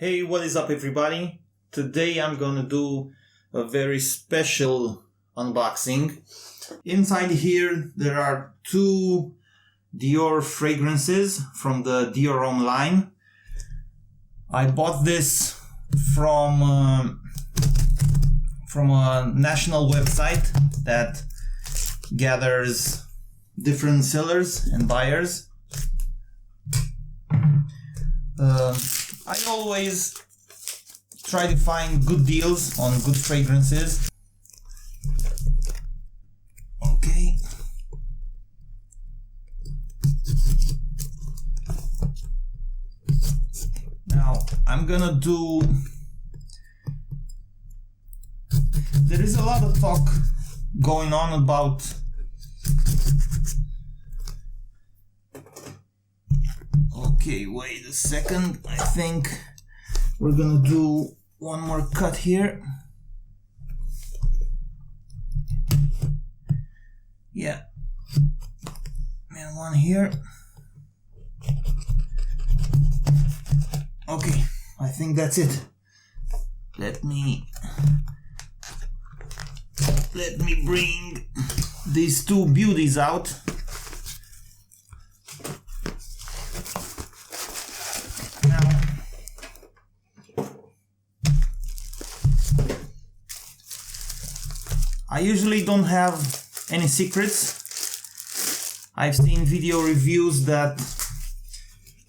Hey, what is up everybody? Today I'm gonna do a very special unboxing. Inside here there are two Dior fragrances from the Dior Homme line. I bought this from a national website that gathers different sellers and buyers. I always try to find good deals on good fragrances. Okay. Now I'm gonna do... There is a lot of talk going on about okay, wait a second. I think we're gonna do one more cut here. Yeah. And one here. Okay, I think that's it. Let me bring these two beauties out. I usually don't have any secrets. I've seen video reviews that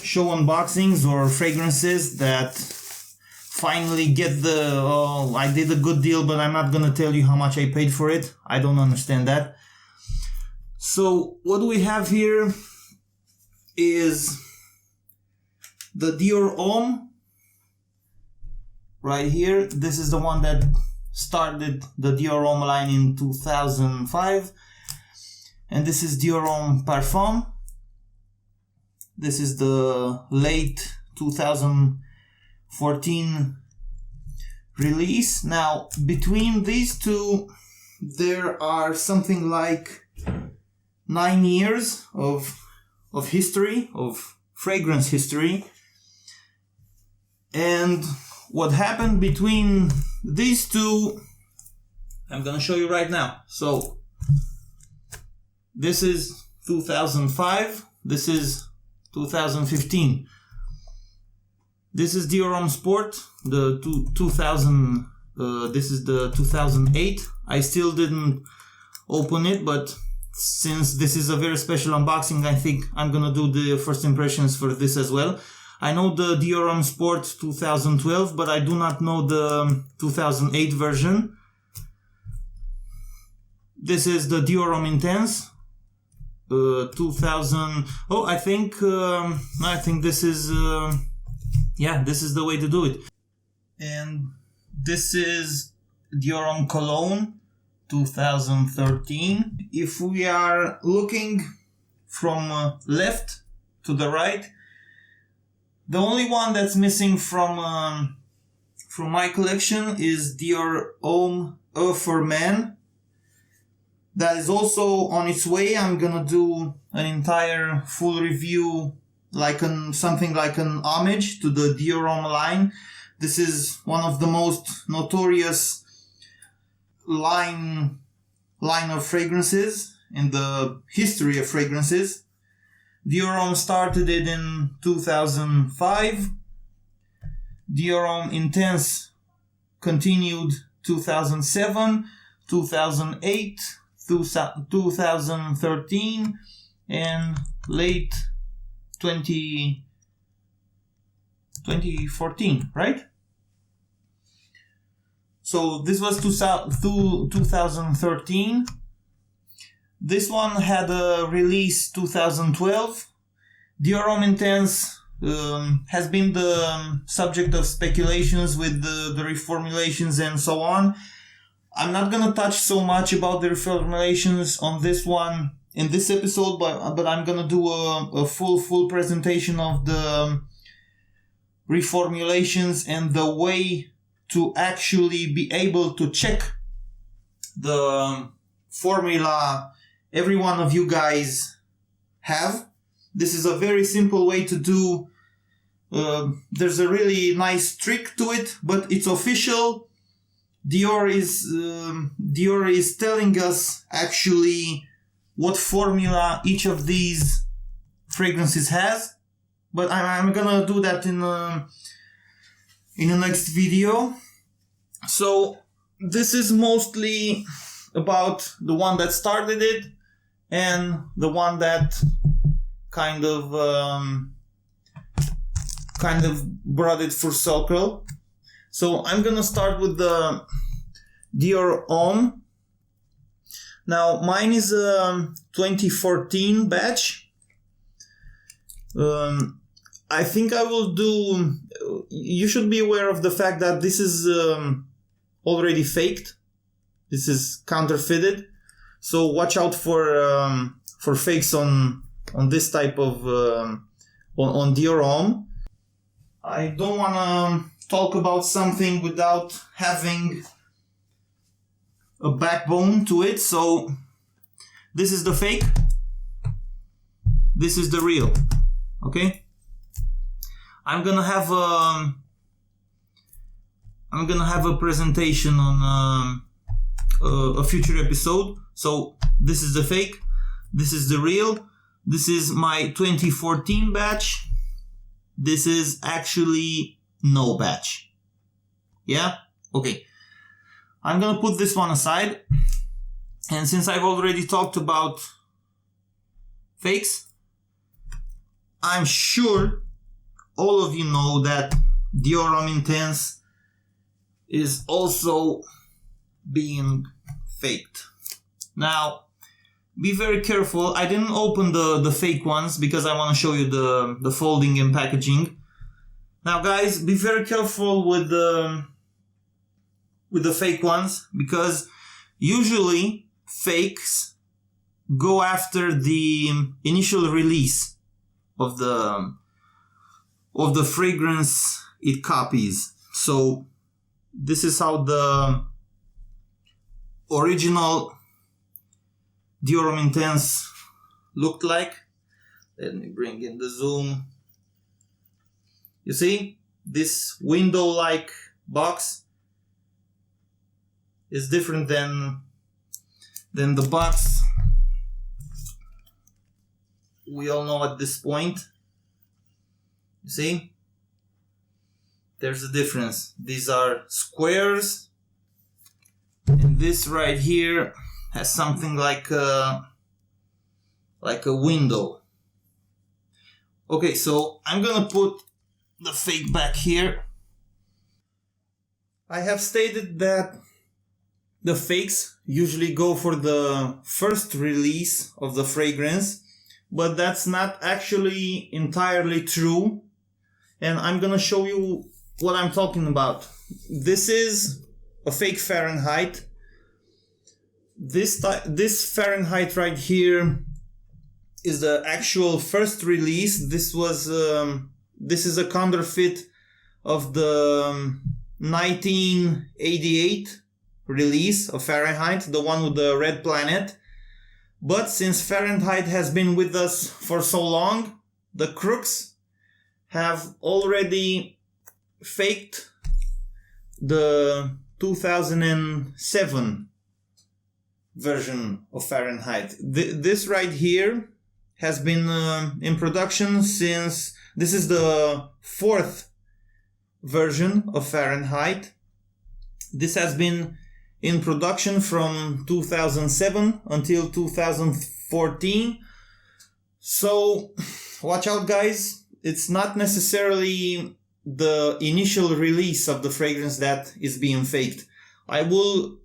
show unboxings or fragrances that finally get the, oh, I did a good deal, but I'm not gonna tell you how much I paid for it. I don't understand that. So what we have here is the Dior Homme right here. This is the one that started the Dior Homme line in 2005, and this is Dior Homme Parfum. This is the late 2014 release. Now between these two there are something like 9 years of history, of fragrance history, and what happened between these two I'm gonna show you right now. So this is 2005, this is 2015. This is Dior Homme Sport, the 2000. This is the 2008. I still didn't open it, but since this is a very special unboxing, I think I'm gonna do the first impressions for this as well. I know the Dior Homme Sport 2012, but I do not know the 2008 version. This is the Dior Homme Intense 2000. Oh, I think this is yeah, this is the way to do it. And this is Dior Homme Cologne 2013. If we are looking from left to the right, the only one that's missing from my collection is Dior Homme Eau for Men. That is also on its way. I'm gonna do an entire full review, like something like an homage to the Dior Homme line. This is one of the most notorious line of fragrances in the history of fragrances. Dior Homme started it in 2005. Dior Homme Intense continued 2007, 2008, 2013, and late 2014, right? So this was 2013. This one had a release 2012. Dior Homme Intense has been the subject of speculations with the reformulations and so on. I'm not gonna touch so much about the reformulations on this one in this episode, but I'm gonna do a full presentation of the reformulations and the way to actually be able to check the formula every one of you guys have. This is a very simple way to do There's a really nice trick to it, but it's official. Dior is telling us actually what formula each of these fragrances has, but I'm gonna do that in the next video. So this is mostly about the one that started it and the one that kind of brought it full circle. So I'm gonna start with the Dior Homme. Now mine is a 2014 batch. I think I will do. You should be aware of the fact that this is already faked. This is counterfeited. So watch out for fakes on this type of on Dior Homme. I don't want to talk about something without having a backbone to it. So this is the fake. This is the real. Okay. I'm gonna have a presentation on a future episode. So this is the fake. This is the real. This is my 2014 batch. This is actually no batch. Yeah? Okay. I'm gonna put this one aside. And since I've already talked about fakes, I'm sure all of you know that Dior Homme Intense is also being faked. Now, be very careful. I didn't open the fake ones because I want to show you the folding and packaging. Now guys, be very careful with the fake ones, because usually fakes go after the initial release of the fragrance it copies. So this is how the original Dior Homme Intense looked like. Let me bring in the zoom. You see, this window-like box is different than the box we all know at this point. You see, there's a difference. These are squares, and this right here has something like a window. Okay, so I'm gonna put the fake back here. I have stated that the fakes usually go for the first release of the fragrance, but that's not actually entirely true. And I'm gonna show you what I'm talking about. This is a fake Fahrenheit. This Fahrenheit right here is the actual first release. This is a counterfeit of the 1988 release of Fahrenheit, the one with the red planet. But since Fahrenheit has been with us for so long, the crooks have already faked the 2007 version of Fahrenheit. This right here has been in production since, this is the 4th version of Fahrenheit. This has been in production from 2007 until 2014. So watch out, guys. It's not necessarily the initial release of the fragrance that is being faked. I will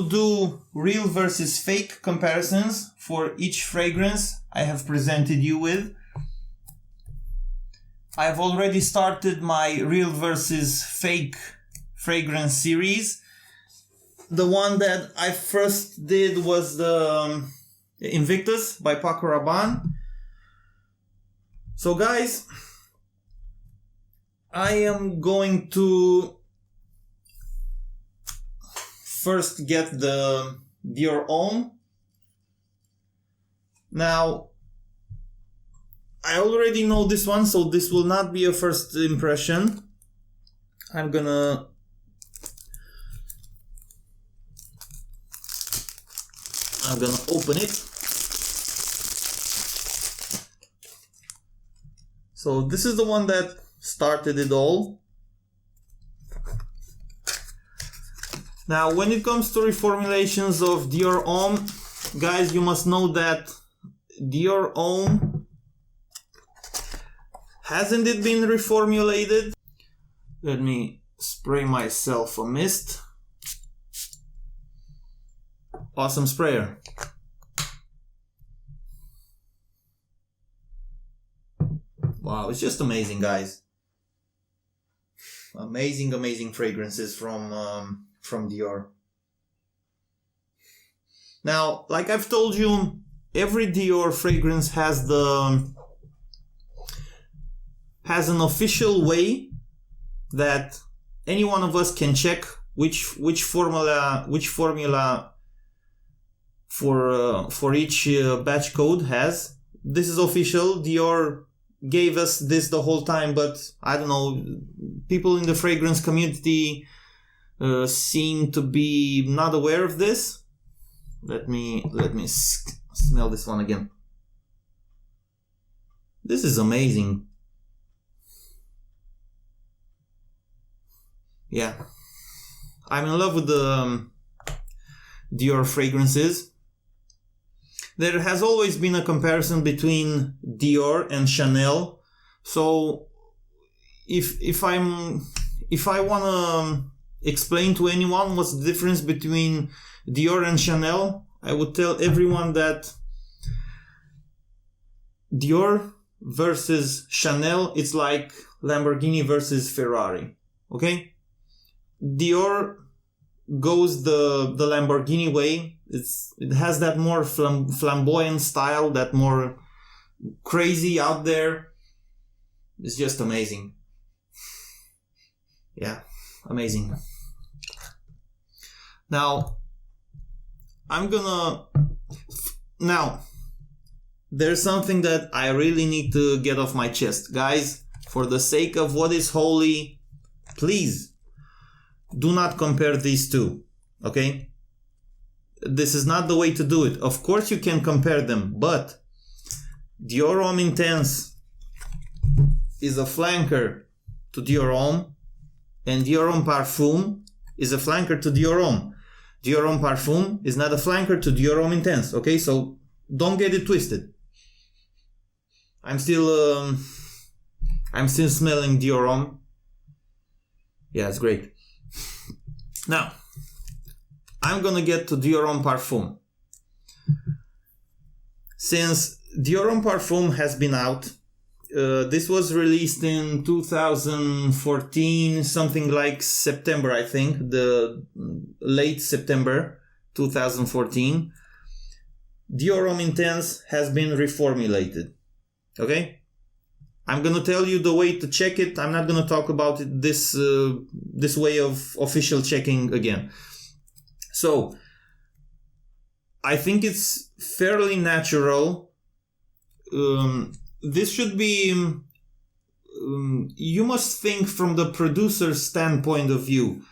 do real versus fake comparisons for each fragrance I have presented you with. I have already started my real versus fake fragrance series. The one that I first did was the Invictus by Paco Rabanne. So guys, I am going to first get the Dior Homme. Now, I already know this one, so this will not be a first impression. I'm gonna open it. So this is the one that started it all. Now, when it comes to reformulations of Dior Homme, guys, you must know that Dior Homme, hasn't it been reformulated? Let me spray myself a mist. Awesome sprayer. Wow, it's just amazing, guys. Amazing, amazing fragrances from Dior. Now, like I've told you, every Dior fragrance has an official way that any one of us can check which formula for each batch code has. This is official. Dior gave us this the whole time, but I don't know, people in the fragrance community seem to be not aware of this. Let me smell this one again. This is amazing. Yeah, I'm in love with the Dior fragrances. There has always been a comparison between Dior and Chanel. So if I wanna explain to anyone what's the difference between Dior and Chanel, I would tell everyone that Dior versus Chanel, it's like Lamborghini versus Ferrari. Okay? Dior goes the Lamborghini way. It has that more flamboyant style, that more crazy out there. It's just amazing. Yeah, amazing. Now, there's something that I really need to get off my chest. Guys, for the sake of what is holy, please do not compare these two, okay? This is not the way to do it. Of course you can compare them, but Dior Homme Intense is a flanker to Dior Homme, and Dior Homme Parfum is a flanker to Dior Homme. Dior Homme Parfum is not a flanker to Dior Homme Intense, okay? So don't get it twisted. I'm still smelling Dior Homme. Yeah, it's great. Now, I'm gonna get to Dior Homme Parfum. Since Dior Homme Parfum has been out, this was released in 2014, something like September, I think, the late September 2014. Dior Homme Intense has been reformulated. Okay? I'm gonna tell you the way to check it. I'm not gonna talk about it this way of official checking again. So, I think it's fairly natural. This should be... you must think from the producer's standpoint of view.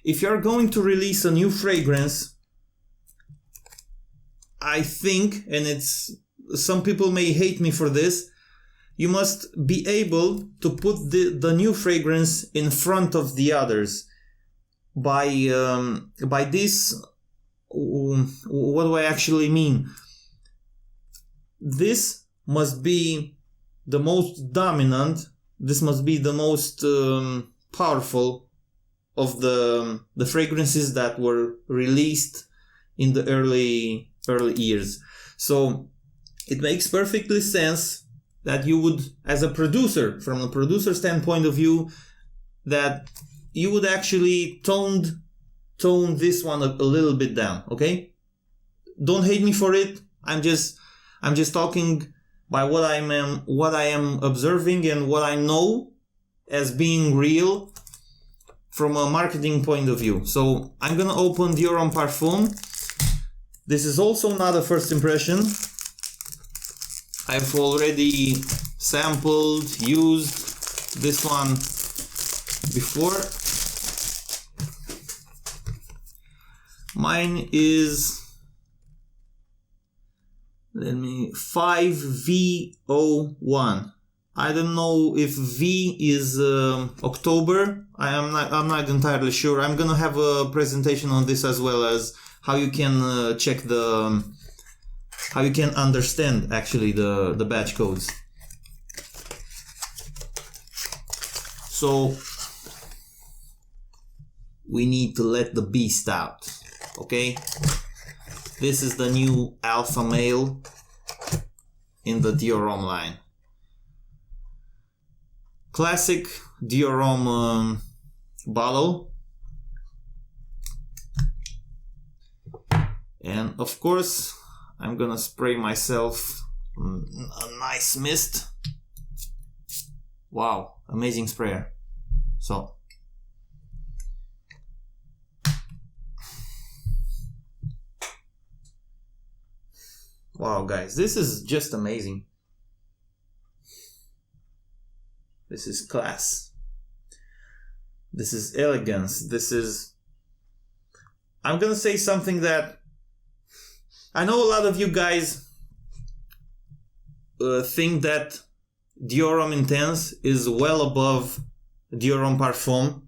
If you're going to release a new fragrance, I think, and some people may hate me for this, you must be able to put the new fragrance in front of the others. By this, what do I actually mean? This must be the most dominant, this must be the most powerful of the fragrances that were released in the early years. So it makes perfectly sense that you would, as a producer, from a producer standpoint of view, that you would actually tone this one a little bit down, okay? Don't hate me for it. I'm just talking by what I am observing and what I know as being real from a marketing point of view. So I'm gonna open Dior Homme Parfum. This is also not a first impression. I've already sampled, used this one before. Mine is 5V01. I don't know if V is October. I'm not entirely sure. I'm gonna have a presentation on this as well as how you can check how you can understand actually the batch codes. So we need to let the beast out. Okay, this is the new alpha male in the Dior Homme line. Classic Dior Homme bottle, and of course I'm gonna spray myself a nice mist. Wow, amazing sprayer. So wow guys, this is just amazing. This is class. This is elegance. This is... I'm gonna say something that I know a lot of you guys think that Dior Homme Intense is well above Dior Homme Parfum.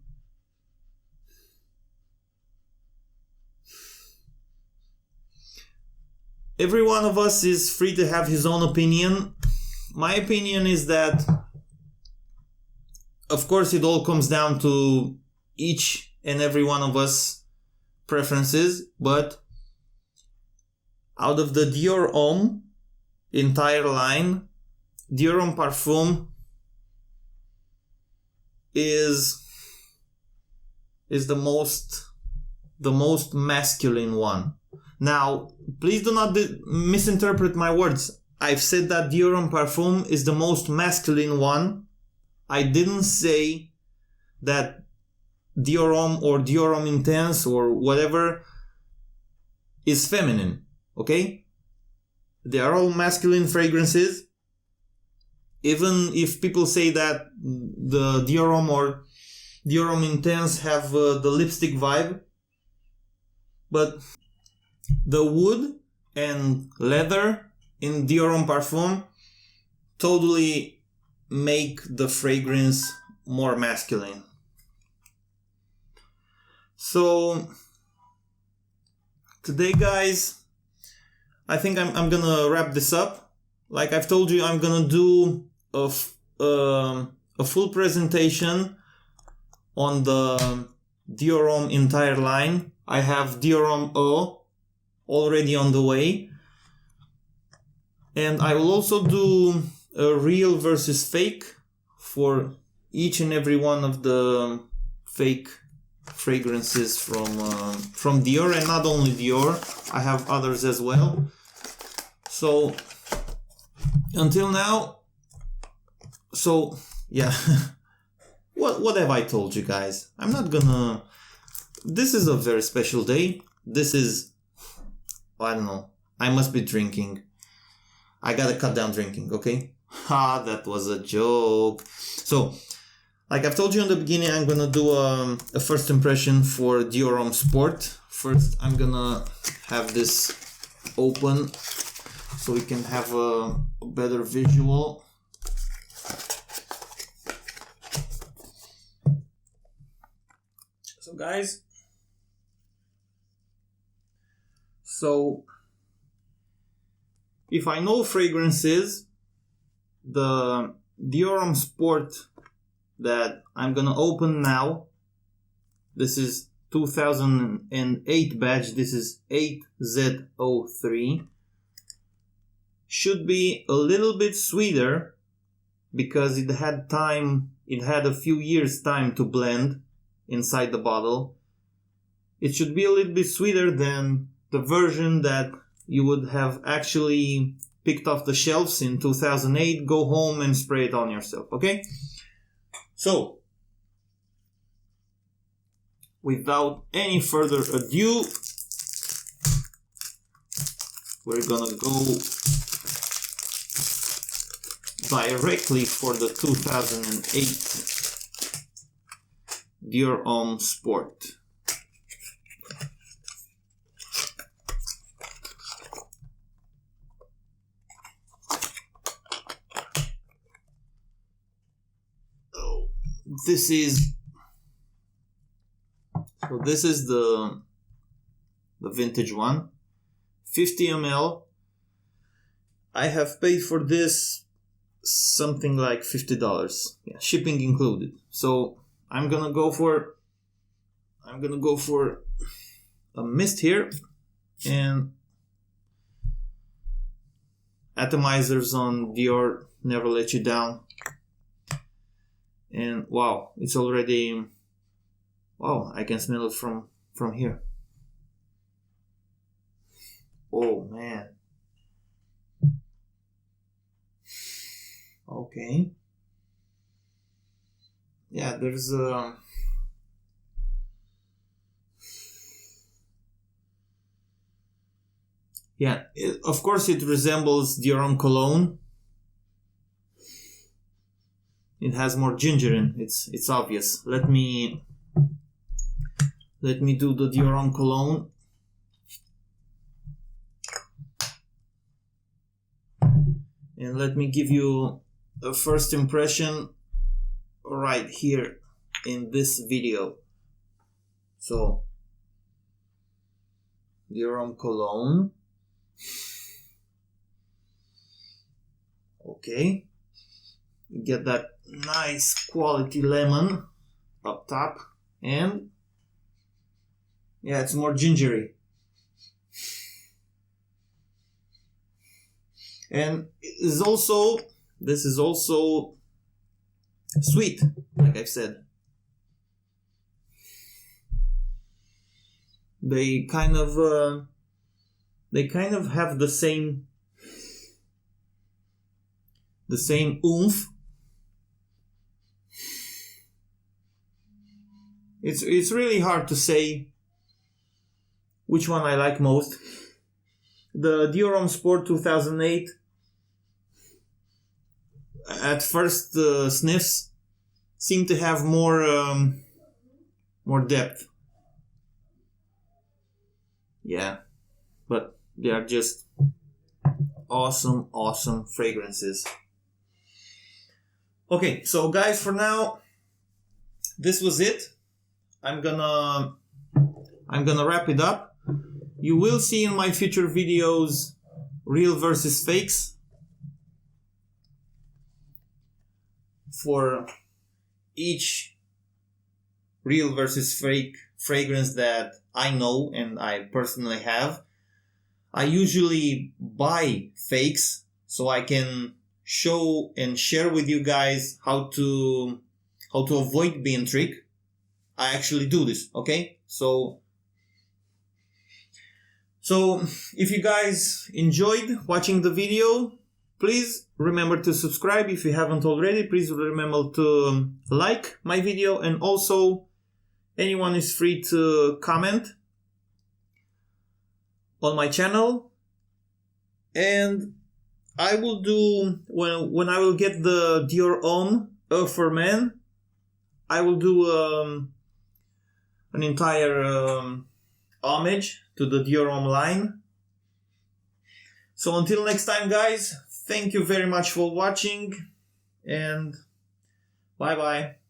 Every one of us is free to have his own opinion. My opinion is that, of course, it all comes down to each and every one of us preferences, but out of the Dior Homme entire line, Dior Homme Parfum is the most masculine one. Now, please do not misinterpret my words. I've said that Dior Homme Parfum is the most masculine one. I didn't say that Dior Homme or Dior Homme Intense or whatever is feminine, okay? They are all masculine fragrances. Even if people say that the Dior Homme or Dior Homme Intense have the lipstick vibe, but the wood and leather in Dior Homme Parfum totally make the fragrance more masculine. So today, guys, I think I'm gonna wrap this up. Like I've told you, I'm gonna do a full presentation on the Dior Homme entire line. I have Dior Homme Eau already on the way, and I will also do a real versus fake for each and every one of the fake fragrances from Dior, and not only Dior, I have others as well. So until now, so yeah, what have I told you guys? I'm not gonna... This is a very special day. This is... I don't know. I must be drinking. I gotta cut down drinking, okay? Ha, that was a joke. So, like I've told you in the beginning, I'm gonna do a first impression for Dior Homme Sport. First, I'm gonna have this open so we can have a better visual. So, guys, so if I know fragrances, the Dior Homme Sport that I'm gonna open now, this is 2008 batch, this is 8Z03, should be a little bit sweeter because it had a few years time to blend inside the bottle. It should be a little bit sweeter than the version that you would have actually picked off the shelves in 2008, go home and spray it on yourself, okay? So, without any further ado, we're gonna go directly for the 2008 Dior Homme Sport. Oh, this is the vintage one, 50 ml. I have paid for this something like $50, yeah, shipping included. So I'm gonna go for a mist here, and atomizers on Dior never let you down. And wow, it's already, wow, I can smell it from here. Oh man. Okay. Yeah, there's yeah, of course it resembles Dior Homme cologne. It has more ginger in it's obvious. Let me do the Dior Homme cologne. And let me give you a first impression right here in this video. So, Dior Homme cologne. Okay. You get that nice quality lemon up top, and yeah, it's more gingery. And this is also sweet, like I've said. They kind of have the same oomph. It's really hard to say which one I like most. The Dior Homme Sport 2008, at first sniffs, seem to have more depth. Yeah, but they are just awesome fragrances. Okay, so guys, for now, this was it. I'm gonna wrap it up. You will see in my future videos real versus fakes for each real versus fake fragrance that I know and I personally have. I usually buy fakes so I can show and share with you guys how to avoid being tricked. I actually do this, okay? So if you guys enjoyed watching the video, please remember to subscribe if you haven't already. Please remember to like my video, and also anyone is free to comment on my channel. And I will do, when I will get the Dior Homme Eau for Men, I will do an entire homage to the Dior Homme line. So until next time, guys, thank you very much for watching, and bye bye.